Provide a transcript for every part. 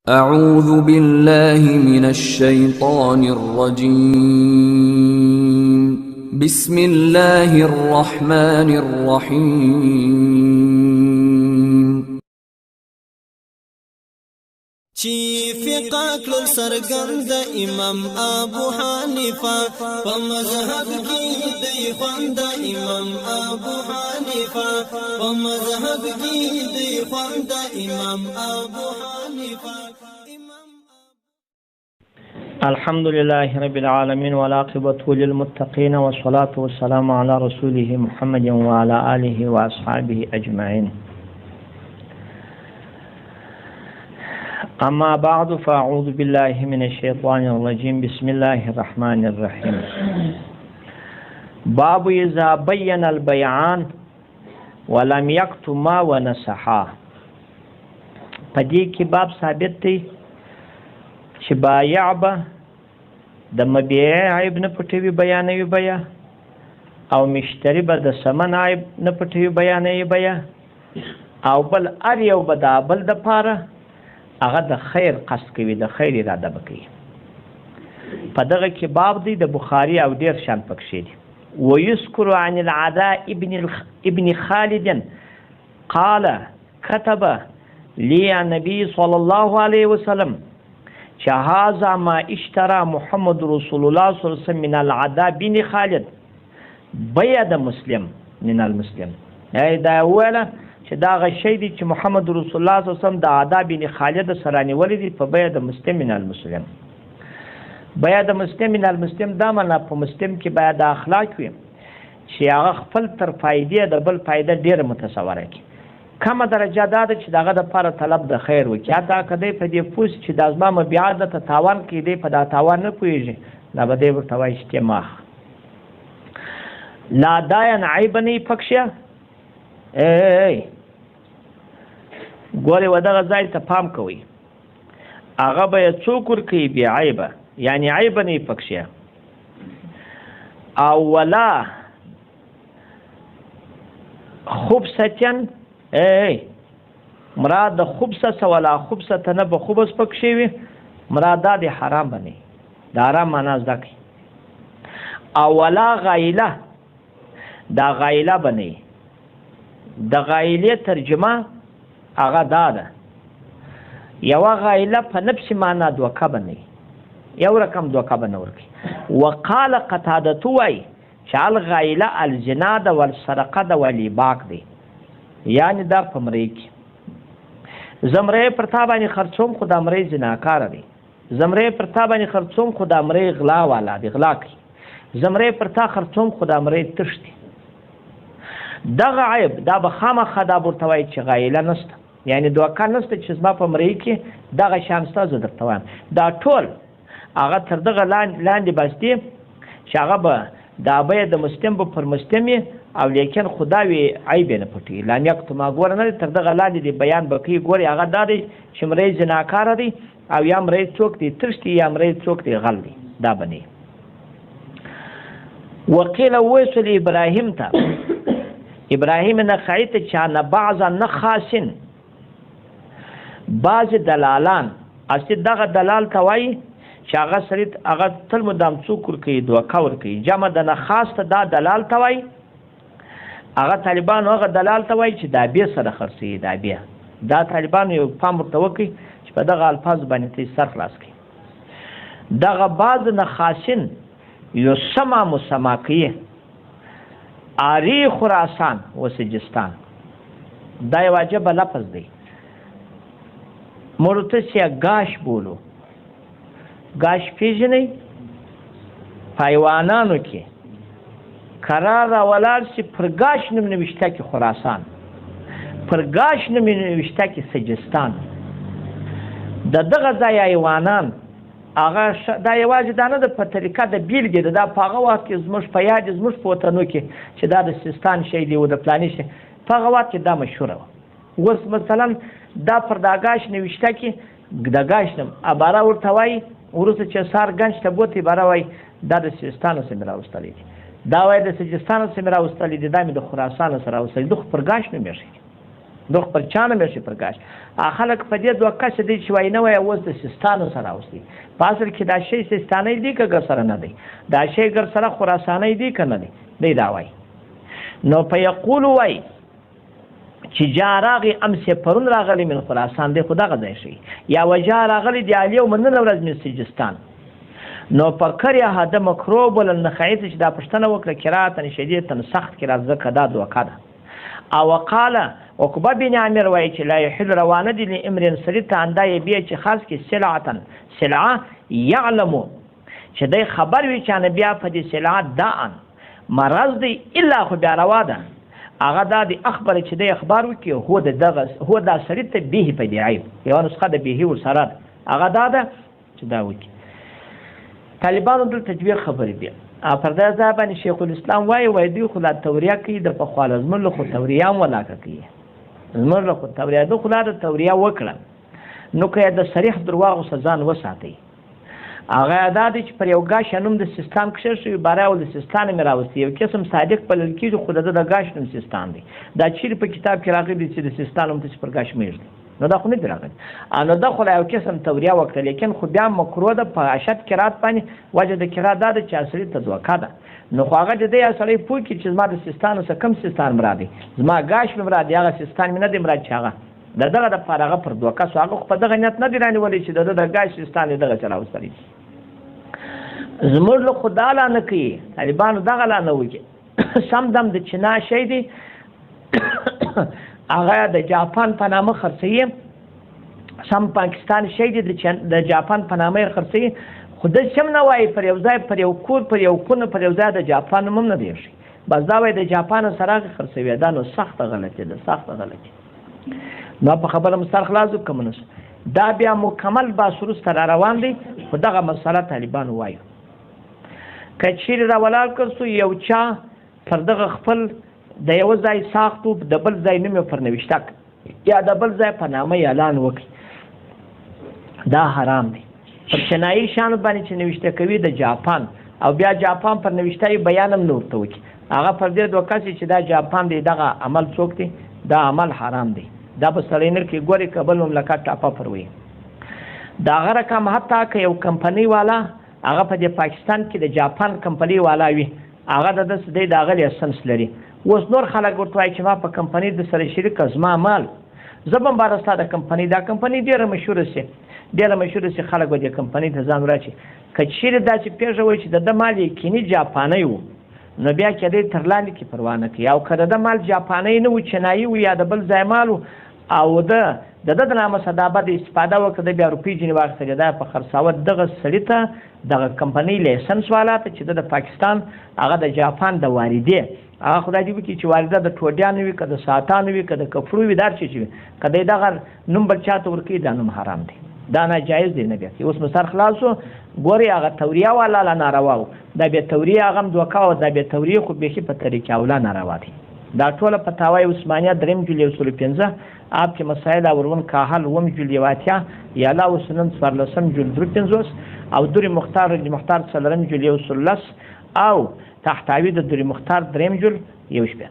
أعوذ بالله من الشيطان الرجيم بسم الله الرحمن الرحيم چی فقه کل سرگند امام ابو حنیفه په مذهب کې دی خوند امام ابو حنیفه په مذهب کې دی خوند امام ابو حنیفه. الحمد لله رب العالمين والعاقبة للمتقين والصلاة والسلام على رسوله محمد وعلى آله وأصحابه أجمعين. أما بعد فأعوذ بالله من الشيطان الرجيم بسم الله الرحمن الرحيم. باب إذا بين البيعان ولم يكتما ونصحا. پدې کې باب ثابت دی چې بایع به د مبيع عیب نه پټوي بیانوي بیا او مشتری به د ثمن عیب نه پټوي بیانوي بیا او بل ار یو به د بل د پاره هغه د خیر قصد کوي د خیر اراده وکړي. په دغه کې باب دی د بخاري او ډیر شان پکښې دي. ويذكر عن العداء ابن خالد قال كتب لي النبي صلى الله عليه وسلم هذا ما اشترى محمد رسول الله صلى الله عليه وسلم من العداء بن خالد بيد مسلم من المسلم. دا اوله چې دا غشي دي چې محمد رسول الله صلی الله علیه وسلم د عدا بن خالد سره نیولې دي په بیعه د مسلم من المسلم. بیعه د مسلم من المسلم دا معنا په مسلم کې بیعه د اخلاق وي چې هغه خپل تر فائدې د بل فائدې ډېر متصوره کی. کومه درجه دا ده چې دغه د لپاره طلب د خیر وکړي. حتی کدی په دې پوس چې د ازما مبيعات ته تاوان کې دی په دا تاوان نه پويږي دا به دې ورته وایي اجتماع لا داین عیبنی پکشه. ګورې و دغه ځای ته پام کوئ. هغه به یې څوک ورکوي بې عیبه یعنې عیبه نه یې پکښې او ولا خبستن مراد د خبست ولا خبست نه به خبز پکښې وي مراد دا د حرام به نه د حرام معنا زده کړئ. او ولا غایله دا غایله به نه د غایلې ترجمه هغه دا ده یوه غایله په نفس معنا دوکه به نه یو رقم دوکه به نه ورکړي. وقال قتادة وایي چې الغایله الزنا ده والسرقه ده والباق دی یعنې دا په مرۍ کې زمری پر تا باندې خرڅوم خو دا مرۍ زناکاره دی. زمری پر تا باندې خرڅوم خو دا مرۍ غلا والا دی غلا کوي. زمری پر تا خرڅوم خو دا مرۍ تش دی. دغه عیب دا به خامخا دا ورته وایي چې غایله نشته یعنې دوکه نشته چې زما په مرۍ کې دغه شیان شته زه درته وایم. دا ټول هغه تر دغه لاندې بس دي چې هغه به دا بیه د مسلم به پر مسلم او لیکن خدا وی عیب نه پټي لام یکتما ګوره نه تر دغه لاندې دی بیان بکې ګوري هغه دا دی چې مرۍ زناکاره دی او یا مرۍ څوک دی ترش دی یا مرۍ څوک دی غل دی دا بني. وقیل وصل ابراهیم ته ابراهیم نخعی ته چې نه بعض نخاسن بعض دلالان اصل دغه دلال ته وایي چې هغه سړي هغه تل مدام څوک ورکوي دوکه ورکوي. جمع د نخاس ته دا دلال ته وایي. هغه طالبانو هغه دلال ته وایي چې دا بیا سره خرڅوي دا بیا دا طالبانو یو پام ورته وکړي چې په دغه الفاظ باندې ته سر خلاص کړي. دغه بعض نخاسن یو سما مسما کوي آری خراسان و سجستان دا یو عجب لفظ دی. مرتسیا گاش بولو گاش پیژنئ پایوانانو کې قرار راولار چې پر گاش نوم نوشته کې خراسان پر گاش نوم نوشته کې سجستان د دغه ځای حیوانان هغه دا یوازې دا نه ده په طریقه د بیلګې ده دا په هغه وخت کې زموږ په یاد زموږ په وطنو کې چې دا د سیستان شی دی او د فلاني شی په هغه وخت کې دا مشهوره وه. اوس مثلا دا پر دا گاش نوشته کې د گاش نوم عباره ورته وایي وروسته چې سار گنج ته بوتې عباره وایي دا د سیستانو سره مې راوستلی دي دا وایي د سجستانو سره مې راوستلی دي دا مې د خراسانو سره راوستلی دي خو پر گاش نوم یې دوخ پر چا نه شي پرکاش خلک په دې دوکه چې دی چې وایي نه وایي اوس د سیستانو سره اوسي په اصل کې دا شی سیستانی دی که ګر سره نه دی دا شی ګر سره خراسانی دی که نه دی دا وایي نو په یقول وایي چې جا راغی امس پرون راغلی من خراسان دی خو دغه ځای شي یا وجا راغلی د الیوم نن ورځ من سجستان نو په کریا هده مکروب النخیت چې دا پښتنه وکړه قراتن شدیدتن سخت قرات زکه دا دوکه ده او وقاله عقبه بن عامر وایي چې لا يحل روانه دي لامر سړي ته انده یې چې خاص کې سلعه یعلم چې دی خبر وي چې نه بیا په دې سلعه دان مرض دی الا خو بیا روا ده هغه دا د اخبار چې دی اخبار وکړي هو دا سړي ته به په دی عیب یو نسخه د به ورسره هغه دا ده چې دا وکړي طالبانو د تجویر خبرې دي پر دا ځای باندې شیخ الاسلام وایي دوی خو لا توریه کوي د پخوا زموږ له خو توریه هم ولاکه کوي زموږ له خو توریه د خو لا د توریه وکړه نو که د صریح درواغو ځان وساتئ هغه دا دی چې پر یو ګاش نوم د سیستان کښې شوي باره او د سیستان مې راوستي یو قسم صادق بلل کېږي خو د ګاش نوم سیستان دی دا چیرې په کتاب کې راغلی دی چې د سیستان نوم ته چې پر ګاش مېږدي نو دا خو نه دی راغلی نو دا خو لا یو قسم توریه وکړه لیکن خو بیا مکروه ده په اشد قرات باندې وجه د قرات دا ده چې اصلي ته دوکه ده نو خو هغه د دې سړی پوه کړي چې زما د سیستانو څخه کم سیستان مراد دی زما ګاش مې مراد دی هغه سیستان مې نه دی مراد چې هغه د دغه دپاره هغه پر دوکه سو هغه خو په دغه نیت نه دی رانیولی چې د ګاش سیستان یې دغه څه راوستلی زموږ له خو دا لا نه کوي طالبانو دغه لا نه وکړي سم دم د چنا شی دی هغه د جاپان په نامه خرڅوي سم پاکستان شی دی د جاپان په نامه یې خرڅوي خو د سم نه وایي پر یو ځای پر یو کور پر یو کونه پر یو ځای د جاپان نوم هم نه دی ایښی بس دا وایي د جاپان سره هغې خرڅوي دا نو سخته غلطي ده سخته غلطي نو په خبره مو سر خلاص وکړم دا بیا مکمل باس وروسته را روان دی خو دغه مسله طالبانو وایو که چیرې راولاړ کړ سو یو چا پر دغه خپل د یو ځای ساختو د بل ځای نوم یې پر نوشته یا د بل ځای په نامه اعلان وکړي دا حرام دی پر چینایي شیانو باندې چې نوشته کوي د جاپان او بیا جاپان پر نوشته یې بیان هم نه ورته وکړي هغه پر دې دوکه چې دا جاپان دی دغه عمل څوک دی دا عمل حرام دی دا به سړی نر کې ګوري که بل مملکت ټاپه پروي د هغه رقم حتی که یو کمپنۍ والا هغه په دې پاکستان کې د جاپان کمپنۍ والا وي هغه د داسې دی د هغه لایسنس لري اوس نور خلک ورته وایي چې ما په کمپنۍ د سره شریک زما مال زه به هم باره ستا د کمپنۍ دا کمپنۍ ډېره مشهوره سي ډېره مشهوره سي خلک به دې کمپنۍ ته ځان راچي که چیرې داسې پېښه وایي چې د ده مال یقیني جاپانی و نو بیا کېدی تر لاندې کې پروا نه کوي او که د ده مال جاپانی نه و چینایي و یا د بل ځای مال و او د د نامه صدابه د استفاده وکړه د بیا روپۍ ځینې واخیستلې دا په خرڅاوه دغه سړي ته دغه کمپنۍ لایسنس والا ته چې د پاکستان هغه د جاپان د واردې هغه خدای دې وکړي چې وارده د ټوډیانو وي که د ساعتانو وي که د کفرو وي دا هر چې وي که دی دغه نوم بل چا ته ورکوي دا نوم حرام دی دا ناجایز دی نه بیا اوس مو سر خلاص شو ګورې هغه توریه والا لا ناروا و دا بیا توریه هغه هم دوکه و دا بیا توریه خو بیخي په طریقې اوله ناروا دی دا ټوله فتاوی عثمانیه 3 جولای 115 آپ کې مسائل اورون کاهل 1 جولای 80 یالا وسنن 14 جولای 350 او دوری مختار څلرم جولای 13 او تحتوی د دوری مختار 3 جولای 18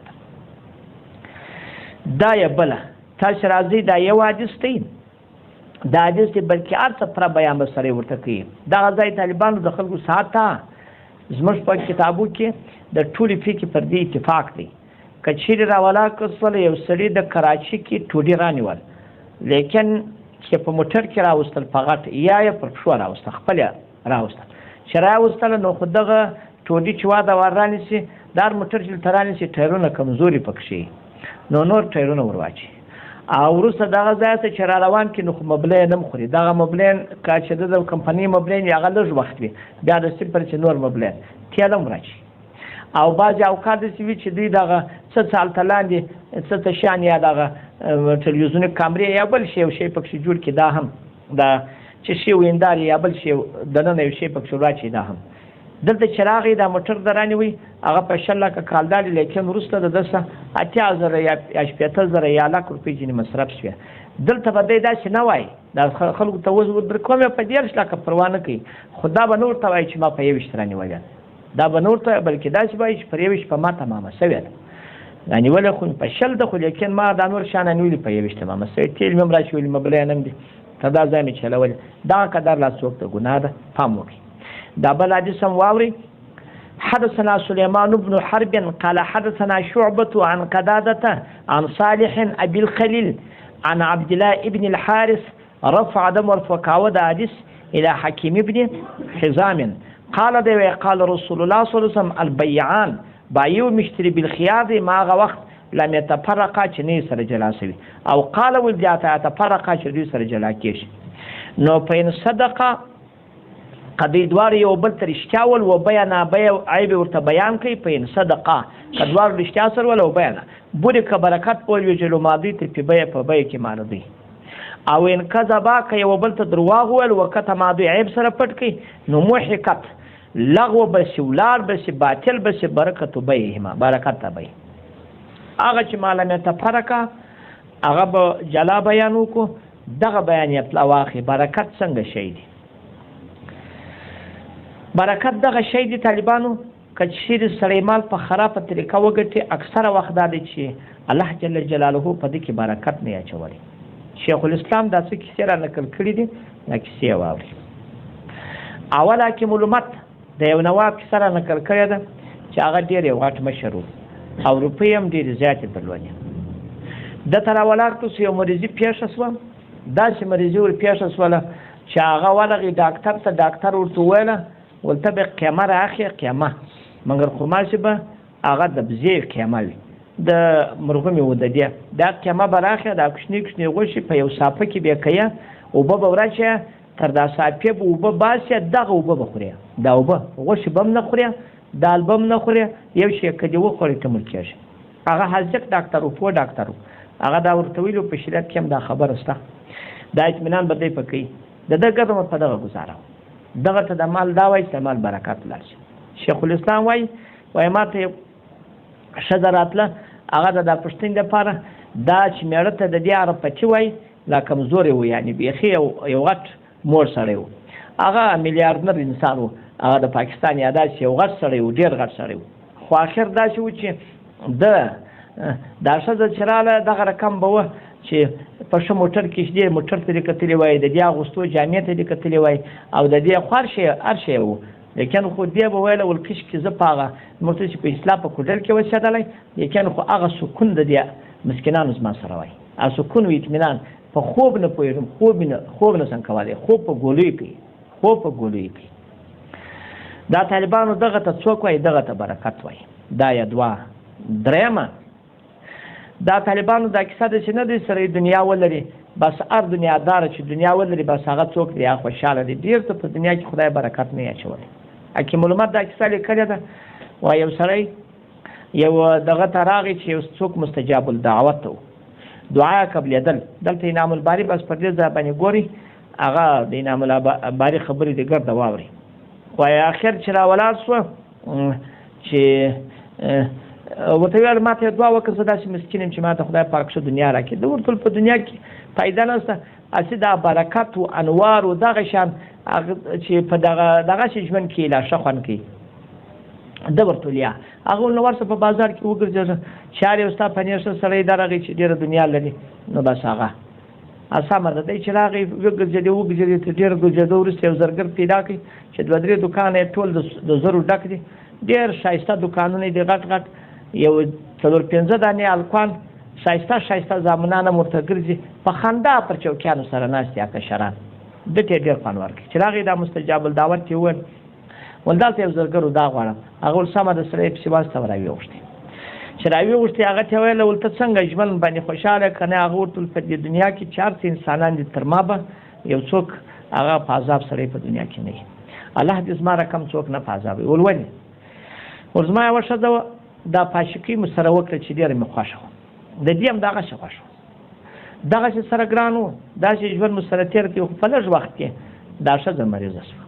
دا یې بله تاسو راځئ دا یو حدیث دی دا حدیث دی بلکې هر څه پوره بیان به سړی ورته کوي دغه ځای طالبانو د خلکو ساعته زموږ په کتابو کې د ټولې فقې پر دې اتفاق دی که چیرې راولا کړل یو سړي د کراچي کې ټوډي رانیول لیکن چې په موټر کې راوستل په غټ یا یې پر پښو راوستل خپل راوستل چې راوستل نو خو دغه ټوډي چې واده ور رانیسي دا موټر چې ته رانیسي ټایرونه کمزوري پکښې نو نور ټایرونه ور واچي او وروسته دغه ځای ته چې را روان کړي نو خو مبلین هم خوري دغه مبلین که چې د کمپنۍ مبلین هغه لږ وخت وي بیا د صفر چې نور مبلین تیل هم راچي او بعضې اوقات داسې وي چې دوی دغه څه هلته لاندې څه ته شیان یا دغه تلویزیوني کامرې یا بل شی یو شی پکښې جوړ کړي دا هم د چې شی ویندار یا بل شی دننه یو شی پکښې واچي دا هم دلته چې راغی دا موټر د رانیوي هغه په 6 لکه کالدار لیکن وروسته د ده څه 80,000 یا 80,000 یا لک روپۍ ځینې مصرف شوې دلته به دی داسې نه وایي دا خلکو ته اوس درکوم یې په 10 لکه پروا نه کوي خو دا به نه ورته وایي چې ما په 21 رانیولې دا به نه ورته وایي بلکې داسې وایي چې پر 21 په ما تمامه شوې ده دا نیولی خو په 10 ده خو لیکن ما دا نور شیان نیولي په 21 ما مسوي تیل مې هم راچولي مه بله یې نم دي تر دا ځای مې چلولي دغه قدر لا څوک ته ګناه ده پام وکړي دا بل حدیث هم واورئ حدثنا سليمان بن حرب قال حدثنا شعبة عن قتادة عن صالح أبي الخليل عن عبد الله ابن الحارث رفع دم ورفقاوة حديث إلى حكيم بن حزام قال ده قال رسول الله صلى الله عليه وسلم البيعان بايو مشتري بالخيار ما وقت لم يتفرقا چني سر جلاسوي او قال ولجاتا يتفرقا چدي سر جلاکیش نو پین صدقه قدی دوار یو بل تر اشتاول و بیان عیب ورته بیان کوي پین صدقه کدوار رشتیا سره ولا بیان بوده که برکت پول وجلو ماضی ته په بیه کې مان دی او ان کذبا که یو بل ته درواغ ول وکته ماضی عیب سره پټ کوي نو محقت لغو بس ولار بس باطل بس برکت بیهما برکت به هغه چې مالمه ته فرقه هغه به جلا بیانو کو دغه بیان یې پلا واخی برکت څنګه شي دی برکت دغه شی دی طالبانو کچیر سړی مال په خرابه طریقه وګټي اکثره وخت دا دی چې الله جل جلاله په دې کې برکت نه اچولي شیخ الاسلام دا څه کیسې را نقل کړي دي دا کیسې واوري اوله کې معلومات د یو نواب کیسه را نقل کړې ده چې هغه ډېر یو غټ مشر او روپۍ هم ډېرې زیاتې درلودې ده ته راولاړ یو مریضي پیښه شوه داسې مریضي ور پیښه شوله چې هغه ورغی ډاکټر ته ډاکټر ورته وویله ولته به قیمه راخې قیمه مګر خو ماسې به هغه د بزې قیمه وي د مرغومې و د دې دا قیمه به راخې دا کوچني کوچني غوښې په یو صافه کې به کویه اوبه به وراچې تر دا صافې به اوبه باسې دغه اوبه به خورې دا اوبه غوښې به هم نه خورې دال به هم نه خورې یو شی که دې وخورې ته مړ کېږي هغه حاذق ډاکټر و پوه ډاکټر و هغه دا ورته ویلو په شریعت کې هم دا خبره شته دا اطمینان به دی په کوي د ده ګټه په دغه ګزاره دغه ته د مال دا وایي چې مال برکت لاړ شي شیخ الاسلام وایي ما ته ښځه راتله هغه د دا پوښتنې دپاره دا چې مېړه ته د دې عرفچي وایي لا کمزوری و یعنې بیخي یو غټ مور سړی و هغه میلیاردر انسان و هغه د پاکستان یا داسې یو غټ سړی و ډېر غټ سړی و خو آخر داسې و چې دا ښځه چې راله دغه رقم به وه چې په ښه موټر کې دې موټر ته دې کتلې وای د دې اغوستو جامې ته دې کتلې وای او د دې خو هر شی و لیکن خو دې به ویله ول کشکې زه په هغه موټر چې په اسلام په کوډل کې اوسېدلی لیکن خو هغه سکون د دې مسکینانو زما سره وای هغه سکون و اطمینان په خوب نه پوهېږم خوب نه څنګه کولی خوب په ګولیو کوي دا طالبانو دغه ته څوک وایي دغه ته برکت وایي دا یا دوه درېیمه دا طالبانو دا کیسه ده چې نه دی سره دنیا ولري بس هر دنیاداره چې دنیا ولري بس هغه څوک دی هغه خوشحاله دی ډېر ته په دنیا کې خدای برکت نه اچولی حکیم معلومات دا کیسه لیکلې ده وایي یو سړی یو دغه ته راغی چې یو څوک مستجاب الدعوت ته و دعا قبلېدل دلته انعام الباري بس پر دې ځای باندې ګوري هغه د انعام الباري خبرې د ګرده واوري وایي اخر چې راولاړ شوه چې ورته ویل ما ته دعا وکړه زه داسې مسکین یم چې ما ته خدای پاک ښه دنیا راکړي ده ورته په دنیا کې فایده نشته هسې دا برکت و انوار و دغه شیان چې په دغسې ژوند کې لا ښه خوند کوي ده ورته ویل هغه ول نو ورشه په بازار کې وګرځېده چارې او ستا پنیر ښه سړی درغی چې ډېره دنیا لري نو بس هغه سمه ده دی چې راغی وګرځېدې تر ډېره ګرځېده وروسته یو زرګر پیدا کړي چې 2-3 دوکانه یې ټول د زرو ډک دي ډېر ښایسته دوکانونه دي غټ غټ یو 4-5 دانې الکوان ښایسته زامنان هم ورته ګرځي په خندا پر چوکیانو سره ناست یا کشران ده ته یې ډېر خوند ورکړي چې راغی دا مستجاب الدعوت یې وویل ول دلته یو زرګرو دا غواړم هغه ول سمه د سړی پسې واسطه راویوښتې چې راویوښتې هغه ته ویله ول ته څنګه ژوند باندې خوشحاله که نه هغه ورته په دې دنیا کې 4 انسانان دي تر ما به یو څوک هغه په عذاب سړی په دنیا کې نه وي الله دې زما رقم څوک نه په عذاب وي ول ولې ور زما یوه ښځه وه دا پاشکي مو سره وکړه چې ډېره مې خوښه وه د دې هم دغسې خوښ وه دغسې سره ګران و داسې ژوند مو سره تېر کړي خو په لږ وخت کې دا ښځه مریضه شوه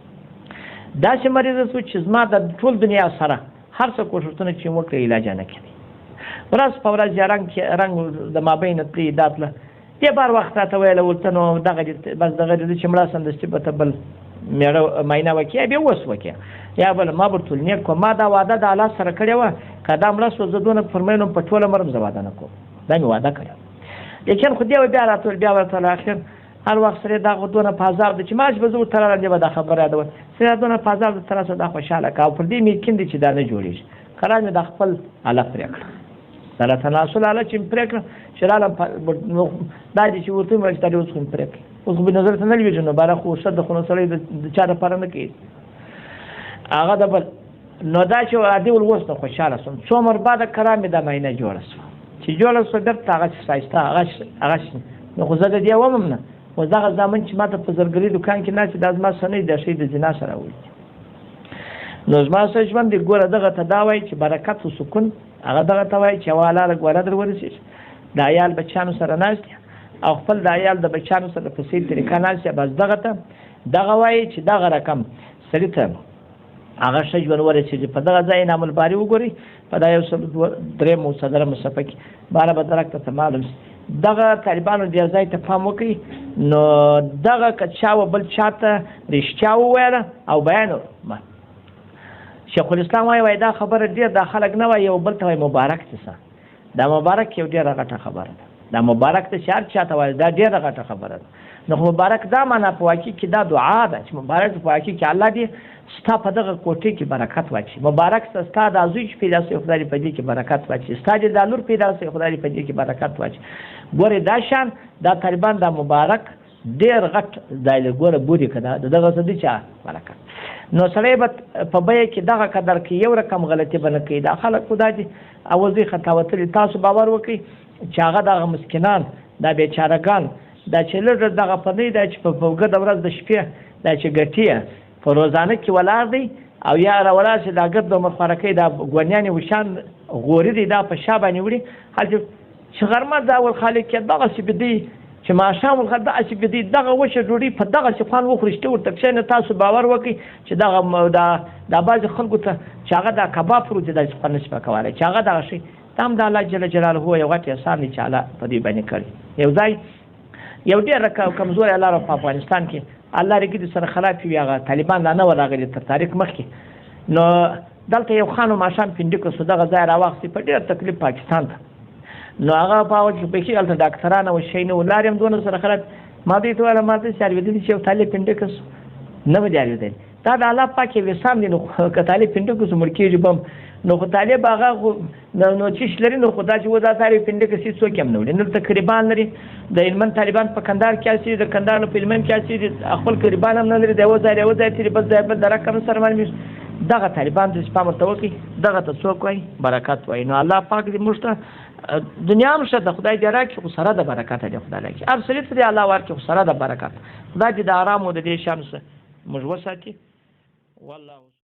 داسې مریضه شوه چې زما د ټول دنیا سره هر څه کوښښونه چې مې وکړه علاج یې نه کړی ورځ په ورځ یې رنګ د مابینه تلې دا تله دې بار وخت راته ویله ورته نو دغه بس دغه دې چې مړه سمدستي به ته بل میړه معاینه وکړي بیا اوس وکړي یا بل ما به ټول نیک کوم ما دا وعده د الله سره کړې وه که دا مړه شو زه دونه فرمایلم په ټوله مرم زه واده نه کوم دا مې واده کړې لیکن خو دې بیا راټول بیا ورته اخر هر وخت سره دا دونه په عذاب دی چې ما چې به زه ورته راغلم دې به دا خبره یادول سره دونه په عذاب د ترسه دا خوشحاله که او پر دې ممکن دی چې دا نه جوړېږي قرار مې د خپل الله پرې کړه د الله تناسل الله چې مې پرې کړه چې راغلم دا دې چې ورته مې چې دا دې اوس خو مې پرې کړه اوس خو به نظر ته نه لوېږي نو باره خو ښه د خو نو سړی د چا دپاره نه کوي هغه د بل نو دا چې عادي ول اوس نه خوشحاله شوم څو عمر بعده قرار مې دا معاینه جوړه شوه چې جوړه شوه بېرته هغه چې ښایسته هغه نو خو زه د دې ومم نه اوس دغه زامن چې ما ته په زرګري دوکان کې ناست دا زما څه نه دا شی د زنا سره وایي نو زما سره ژوند دی ګوره دغه ته دا وایي چې برکت و سکون هغه دغه ته وایي چې یوه حلاله ګوره در ورسېږي د عیال بچیانو سره ناست او خپل د عیال د بچیانو سره په صحیح طریقه ناست بس دغه ته دغه وایي چې دغه رقم سړي ته هغه ښه ژوند ورسېږي په دغه ځای انعام الباري وګورئ په دا 103 صدرمه صفحه کې باره به درک ته معلوم شي دغه طالبانو دې ځای ته پام وکړي نو دغه که چا و بل چاته رښتیا وویله او بیان شیخ الاسلام وایي دا خبره ډېر دا خلک نه وایي یو بل ته وایي مبارک دې څه دا مبارک یو ډېره غټه خبره ده دا مبارک ته چې هر چاته وایي دا ډېره غټه خبره ده نو مبارک دا معنا په واقع کې دا دعا ده چې مبارک په واقع کې الله دې ستا په دغه کوټې کې برکت واچي مبارک ستا د زوی چې پیدا شوی خدای په دې کې برکت واچي ستا د لور پیدا شوی خدای په دې کې برکت واچي ګوره دا شان دا طالبان دا مبارک ډېر غټ ځای له ګوره بوري که دغه څه دي چې برکت نو سړی به په بیه کې دغه قدر کې یو رقم غلطي به نه کوي دا خلک خو دا دي اوازې خطا وتلي تاسو باور وکړئ چې هغه دغه مسکینان دا بیچارهګان دا چې لږ دغه په نه دا چې په اوږده ورځ د شپې دا چې ګټي په روزانه کې ولاړ دی او یا راولاړ چې دا ګرد عمر خوارکۍ دا ګونیانې وشان غوري دی دا په شا باندې وړي هلته چې غرمه دا اول خالق کې دغسې بدي چې ماښام ولخل دغسې بدي دغه وچه ډوډۍ په دغسې خوند وخوري چې ورته کښېنه تاسو باور وکړئ چې دغه دا بعضې خلکو ته چې هغه دا کباب پروت دی داسې خوند نشي پکولی چې هغه دغه شی دا هم د الله جل جلاله یو غټ احسان دی چې الله په دې باندې کړی یو ځای یو ډېر کمزوری الله په افغانستان کې الله رګي سره خلاف وي هغه طالبان لا نه وراغلي تر تاریخ مخکې نو دلته یو خان ماشام پینډیکو سو دغه ځای راواخسي په ډېر تکلیف پاکستان ته نو هغه په وجه په کې الته ډاکټران او شي نه ولارم دونه سره خلاف ما دې ته ولا ماته شاروي دي چې طالب پینډیکس نه وداري دی دا د الله پاک وسام دي نو که طالب پینډیکس مړ کېږي بم نو خو طالب هغه نو چې لري نو خدای چې ودا طالب پینډیکس هیڅ څوک هم نه ولې نو تقریبا لري د علمن طالبان په کندهار کې اسي د کندهار په علمن کې اسي خپل قریبان هم نه لري د وځای تیری بس ځای بل درکم سره باندې دغه طالبان د سپام توکي دغه ته څوک وای برکت وای نو الله پاک دې موږ ته دنیا هم شته خدای دې راکړي خو سره د برکت دې خدای راکړي هر څه دې الله ورکړي خو سره د برکت خدای دې د آرام او د دې شان موږ وساتي والله